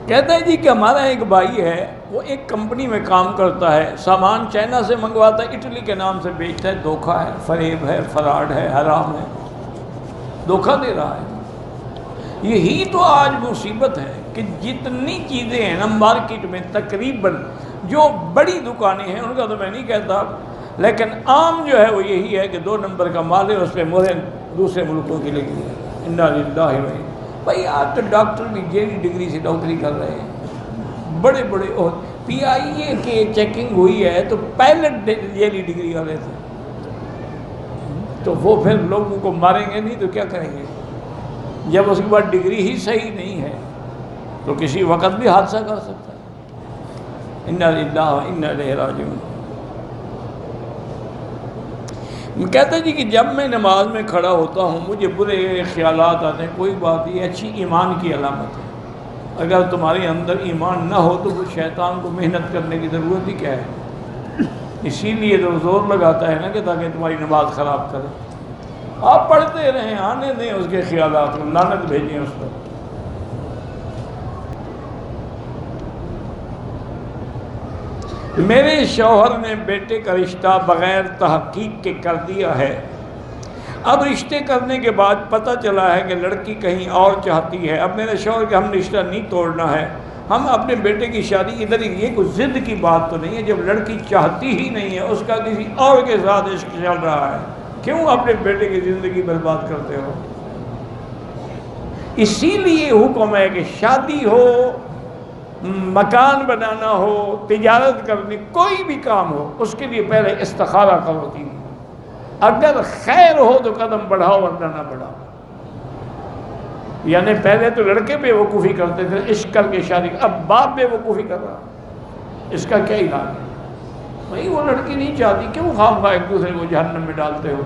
کہتا ہے جی کہ ہمارا ایک بھائی ہے، وہ ایک کمپنی میں کام کرتا ہے، سامان چائنا سے منگواتا ہے، اٹلی کے نام سے بیچتا ہے، دھوکہ ہے، فریب ہے، فراڈ ہے، حرام ہے، دھوکہ دے رہا ہے۔ یہی تو آج مصیبت ہے کہ جتنی چیزیں ہیں نا مارکیٹ میں، تقریباً جو بڑی دکانیں ہیں ان کا تو میں نہیں کہتا، لیکن عام جو ہے وہ یہی ہے کہ 2 نمبر کا مال ہے، اس پہ مہریں دوسرے ملکوں کی لگی ہے۔ انا للہ و انا۔ بھائی آج تو ڈاکٹر بھی جیلی ڈگری سے ڈاکٹری کر رہے ہیں، بڑے بڑے، اور پی آئی اے کی چیکنگ ہوئی ہے تو پائلٹ جیلی ڈگری والے تھے، تو وہ پھر لوگوں کو ماریں گے نہیں تو کیا کریں گے؟ جب اس کے بعد ڈگری ہی صحیح نہیں ہے تو کسی وقت بھی حادثہ کر سکتا ہے۔ انا للہ و انا الیہ راجعون۔ کہتا جی کہ جب میں نماز میں کھڑا ہوتا ہوں مجھے برے خیالات آتے ہیں، کوئی بات نہیں، اچھی ایمان کی علامت ہے۔ اگر تمہارے اندر ایمان نہ ہو تو وہ شیطان کو محنت کرنے کی ضرورت ہی کیا ہے؟ اسی لیے تو زور لگاتا ہے نا کہ تاکہ تمہاری نماز خراب کرے۔ آپ پڑھتے رہیں، آنے دیں اس کے خیالات کو، لعنت بھیجیں اس پر۔ میرے شوہر نے بیٹے کا رشتہ بغیر تحقیق کے کر دیا ہے، اب رشتے کرنے کے بعد پتہ چلا ہے کہ لڑکی کہیں اور چاہتی ہے۔ اب میرے شوہر کہ ہم رشتہ نہیں توڑنا ہے، ہم اپنے بیٹے کی شادی ادھر ہی، یہ کوئی ضد کی بات تو نہیں ہے؟ جب لڑکی چاہتی ہی نہیں ہے، اس کا کسی اور کے ساتھ عشق چل رہا ہے، کیوں اپنے بیٹے کی زندگی برباد کرتے ہو؟ اسی لیے حکم ہے کہ شادی ہو، مکان بنانا ہو، تجارت کرنی، کوئی بھی کام ہو، اس کے لیے پہلے استخارہ کرو تین۔ اگر خیر ہو تو قدم بڑھاؤ ورنہ نہ بڑھاؤ۔ یعنی پہلے تو لڑکے بے وقوفی کرتے تھے، عشق کر کے شادی، اب باپ بے وقوفی کر رہا، اس کا کیا علاج ہے؟ بھائی وہ لڑکی نہیں چاہتی، کیوں خواہ خواہ ایک دوسرے کو جہنم میں ڈالتے ہو؟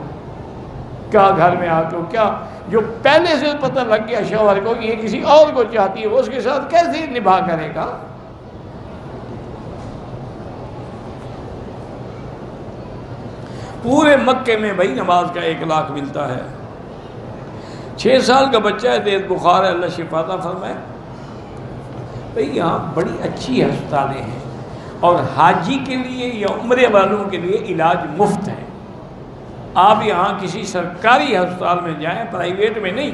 کیا گھر میں آ کے کیا جو پہلے سے پتہ لگ گیا شوہر کو کہ یہ کسی اور کو چاہتی ہے، وہ اس کے ساتھ کیسے نبھا کرے گا؟ پورے مکے میں بھائی نماز کا 1 لاکھ ملتا ہے۔ 6 سال کا بچہ ہے، تیز بخار ہے، اللہ شفا عطا فرمائے۔ بھائی یہاں بڑی اچھی ہسپتالیں ہیں، اور حاجی کے لیے یا عمرے والوں کے لیے علاج مفت ہے۔ آپ یہاں کسی سرکاری ہسپتال میں جائیں، پرائیویٹ میں نہیں،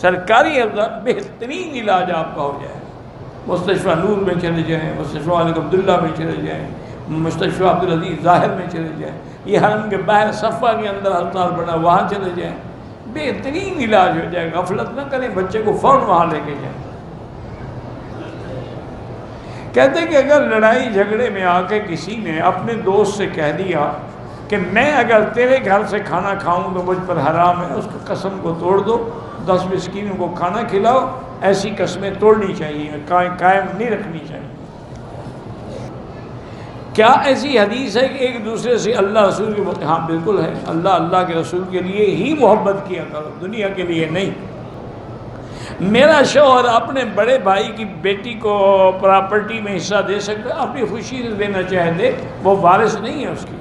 سرکاری ہسپتال، بہترین علاج آپ کا ہو جائے۔ مستشفیٰ نور میں چلے جائیں، مستشفیٰ ملک عبداللہ میں چلے جائیں، مستشفیٰ عبدالعزیز ظاہر میں چلے جائیں، یہ حرم کے باہر صفا کے اندر ہسپتال بنا، وہاں چلے جائیں، بہترین علاج ہو جائے گا۔ غفلت نہ کریں، بچے کو فوراً وہاں لے کے جائیں۔ کہتے ہیں کہ اگر لڑائی جھگڑے میں آ کے کسی نے اپنے دوست سے کہہ دیا کہ میں اگر تیرے گھر سے کھانا کھاؤں تو مجھ پر حرام ہے، اس کو قسم کو توڑ دو، 10 مسکینوں کو کھانا کھلاؤ، ایسی قسمیں توڑنی چاہیے، قائم نہیں رکھنی چاہیے۔ کیا ایسی حدیث ہے کہ ایک دوسرے سے اللہ رسول کی؟ ہاں بالکل ہے، اللہ کے رسول کے لیے ہی محبت کیا کرو، دنیا کے لیے نہیں۔ میرا شوہر اپنے بڑے بھائی کی بیٹی کو پراپرٹی میں حصہ دے سکتا ہے، اپنی خوشی سے دینا چاہے دے، وہ وارث نہیں ہے اس کی۔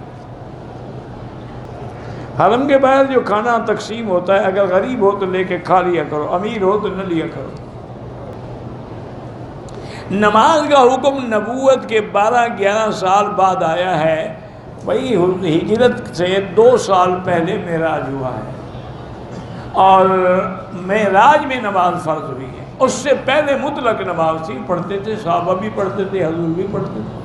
حرم کے باہر جو کھانا تقسیم ہوتا ہے، اگر غریب ہو تو لے کے کھا لیا کرو، امیر ہو تو نہ لیا کرو۔ نماز کا حکم نبوت کے 12-11 سال بعد آیا ہے۔ بھائی ہجرت سے 2 سال پہلے معراج ہوا ہے، اور معراج میں نماز فرض ہوئی ہے۔ اس سے پہلے مطلق نماز تھی، پڑھتے تھے، صحابہ بھی پڑھتے تھے، حضور بھی پڑھتے تھے۔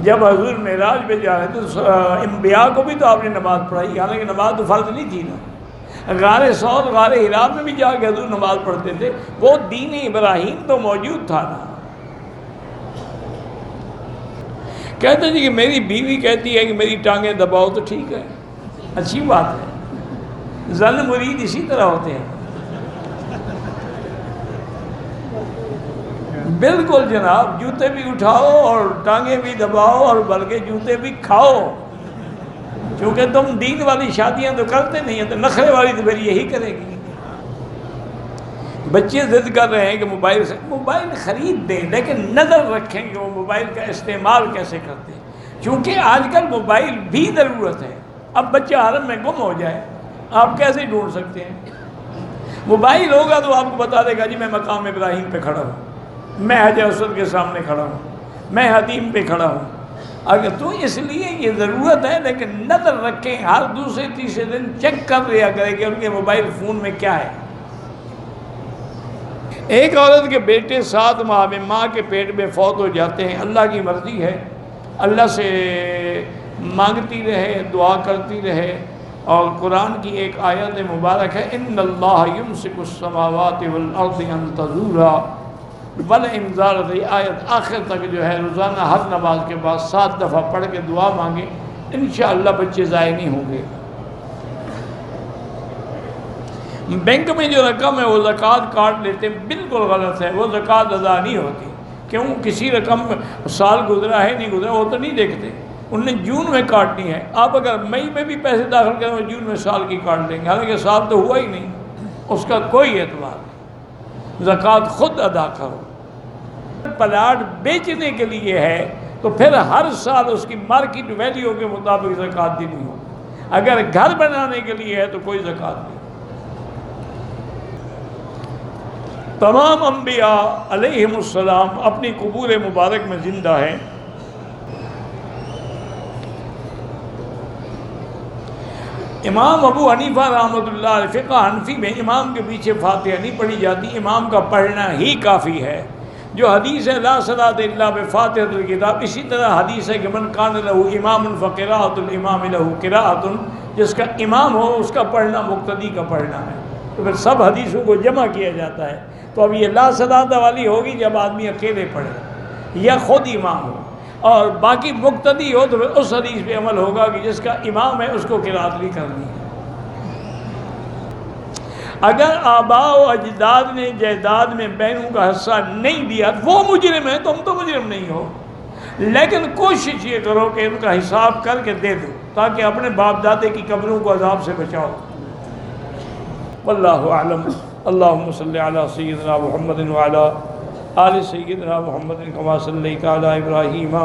جب حضور معراج پہ جا رہے تھے تو انبیاء کو بھی تو آپ نے نماز پڑھائی، حالانکہ نماز تو فرض نہیں تھی نا۔ غار ثور، غار حرا میں بھی جا کے حضور نماز پڑھتے تھے، وہ دین ابراہیم تو موجود تھا نا۔ کہتے جی کہ میری بیوی کہتی ہے کہ میری ٹانگیں دباؤ، تو ٹھیک ہے، اچھی بات ہے، زن مرید اسی طرح ہوتے ہیں۔ بالکل جناب، جوتے بھی اٹھاؤ اور ٹانگیں بھی دباؤ، اور بلکہ جوتے بھی کھاؤ، کیونکہ تم دین والی شادیاں تو کرتے نہیں ہیں، تو نخرے والی تو پھر یہی کرے گی۔ بچے ضد کر رہے ہیں کہ موبائل خرید دیں، لیکن نظر رکھیں کہ وہ موبائل کا استعمال کیسے کرتے ہیں، کیونکہ آج کل موبائل بھی ضرورت ہے۔ اب بچہ حرم میں گم ہو جائے، آپ کیسے ڈھونڈ سکتے ہیں؟ موبائل ہوگا تو آپ کو بتا دے گا جی میں مقام ابراہیم پہ کھڑا ہوں، میں حجر اسود کے سامنے کھڑا ہوں، میں حتیم پہ کھڑا ہوں، اگر تو اس لیے یہ ضرورت ہے، لیکن نظر رکھیں ہر دوسرے تیسرے دن چیک کر لیا کرے کہ ان کے موبائل فون میں کیا ہے۔ ایک عورت کے بیٹے 7 ماہ میں ماں کے پیٹ میں فوت ہو جاتے ہیں، اللہ کی مرضی ہے، اللہ سے مانگتی رہے، دعا کرتی رہے، اور قرآن کی ایک آیت مبارک ہے ان اللہ یمسک السماوات والارض ان تزولا ولئن زالتا، یہ آیت آخر تک جو ہے روزانہ ہر نماز کے بعد 7 دفعہ پڑھ کے دعا مانگے، انشاءاللہ بچے ضائع نہیں ہوں گے۔ بینک میں جو رقم ہے وہ زکوٰۃ کاٹ لیتے ہیں، بالکل غلط ہے، وہ زکوٰۃ ادا نہیں ہوتی۔ کیوں؟ کسی رقم سال گزرا ہے نہیں گزرا وہ تو نہیں دیکھتے، ان نے جون میں کاٹنی ہے۔ آپ اگر مئی میں بھی پیسے داخل کریں وہ جون میں سال کی کاٹ دیں گے، حالانکہ سال تو ہوا ہی نہیں، اس کا کوئی اعتبار نہیں۔ زکوٰۃ خود ادا کرو۔ پلاٹ بیچنے کے لیے ہے تو پھر ہر سال اس کی مارکیٹ ویلیو کے مطابق زکوٰۃ دینی ہو۔ اگر گھر بنانے کے لیے ہے تو کوئی زکوٰۃ نہیں۔ تمام انبیاء علیہم السلام اپنی قبور مبارک میں زندہ ہیں۔ امام ابو حنیفہ رحمۃ اللہ علیہ فقہ حنفی میں امام کے پیچھے فاتحہ نہیں پڑھی جاتی، امام کا پڑھنا ہی کافی ہے۔ جو حدیث ہے لا صلاۃ الا بفاتحۃ الکتاب، اسی طرح حدیث ہے کہ من کان لہ امام فقراءۃ الامام لہ قراءۃ، جس کا امام ہو اس کا پڑھنا مقتدی کا پڑھنا ہے۔ تو پھر سب حدیثوں کو جمع کیا جاتا ہے۔ تو اب یہ لا صلاۃ والی ہوگی جب آدمی اکیلے پڑھے یا خود امام ہو، اور باقی مقتدی ہو تو پھر اس حدیث پہ عمل ہوگا کہ جس کا امام ہے اس کو قرات بھی کرنی ہے۔ اگر آباء و اجداد نے جائیداد میں بہنوں کا حصہ نہیں دیا وہ مجرم ہے، تم تو مجرم نہیں ہو، لیکن کوشش یہ کرو کہ ان کا حساب کر کے دے دو تاکہ اپنے باپ دادے کی قبروں کو عذاب سے بچاؤ۔ واللہ اعلم۔ اللہم صلی علی سیدنا محمد وعلی آل سیدنا محمد کما صلیت علی ابراہیم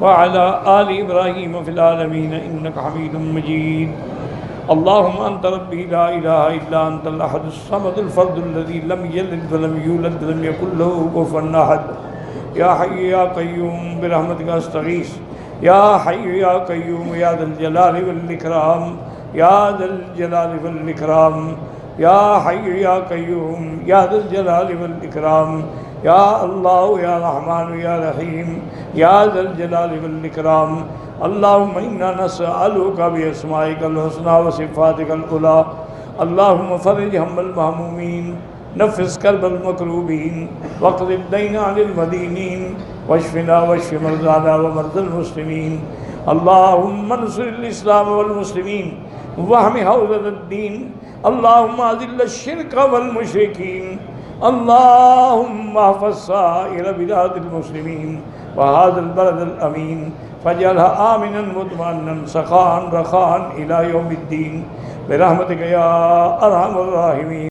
وعلی آل ابراہیم فی العالمین انک حمید مجید۔ اللہم انت ربی لا الہ الا انت الاحد الصمد الفرد الذی لم یلد ولم یولد ولم یکن لہ کفوا احد۔ یا حی یا قیوم برحمتک استغیث، یا حی یا قیوم یا ذا الجلال والاکرام، یا ذا الجلال والاکرام، یا حی یا قیوم یا ذا الجلال والاکرام، یا اللہ یا رحمان یا رحیم یا ذا الجلال والاکرام۔ اللہم انا نسألک باسمائک الحسنی وصفاتک العلی، اللہم فرج ہم المہمومین، نفس کرب المکروبین، واقض الدین عن المدینین، واشفنا واشف مرضانا ومرضى المسلمین۔ اللہم انصر الاسلام والمسلمین واحم حوزة الدین، اللہم اذل الشرک والمشرکین، اللہم احفظ سائر بلاد المسلمین وهذا البلد الامین، فاجعلها آمنا مطمئنا سخاء رخاء الى یوم الدین برحمتک یا ارحم الراحمین۔